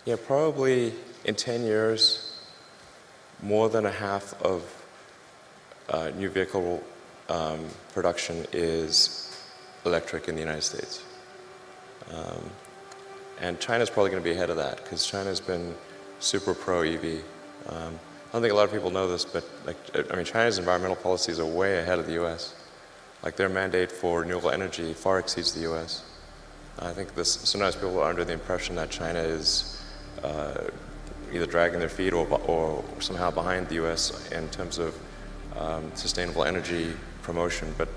Yeah, probably in 10 years, more than a half of new vehicle production is electric in the United States. And China's probably going to be ahead of that because China's been super pro-EV. I don't think a lot of people know this, but China's environmental policies are way ahead of the U.S. Like their mandate for renewable energy far exceeds the U.S. I think sometimes people are under the impression that China is either dragging their feet or somehow behind the U.S. in terms of sustainable energy promotion, but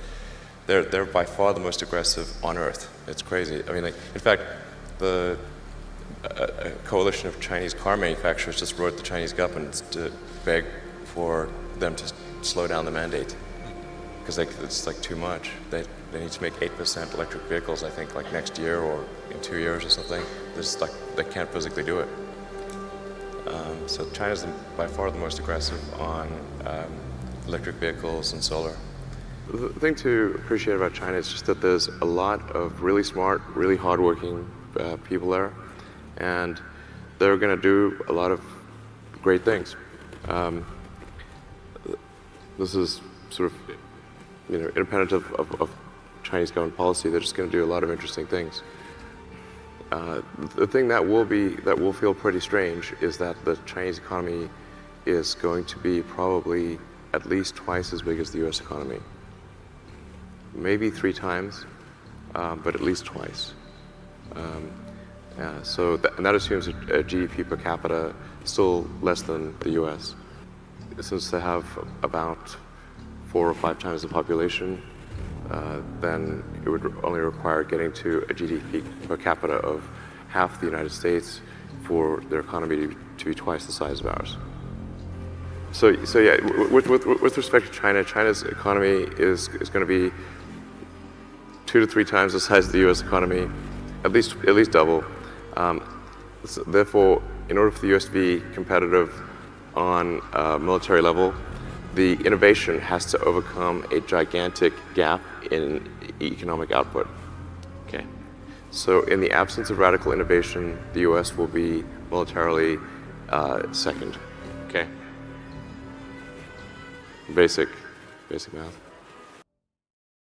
they're by far the most aggressive on Earth. It's crazy. In fact, a coalition of Chinese car manufacturers just wrote the Chinese government to beg for them to slow down the mandate because it's like too much. They need to make 8% electric vehicles, I think, like next year or in 2 years or something. They can't physically do it. So China's by far the most aggressive on electric vehicles and solar. The thing to appreciate about China is just that there's a lot of really smart, really hardworking people there, and they're going to do a lot of great things. This is sort of, independent of Chinese government policy. They're just going to do a lot of interesting things. The thing that will feel pretty strange is that the Chinese economy is going to be probably at least twice as big as the U.S. economy. Maybe 3 times, but at least twice. And that assumes a GDP per capita still less than the U.S. Since they have about 4 or 5 times the population, then it would only require getting to a GDP per capita of half the United States for their economy to be twice the size of ours. So yeah, with respect to China, China's economy is going to be 2 to 3 times the size of the U.S. economy, at least double. So therefore, in order for the U.S. to be competitive on a military level, the innovation has to overcome a gigantic gap in economic output. Okay. So in the absence of radical innovation, the U.S. will be militarily second. Okay. Basic math.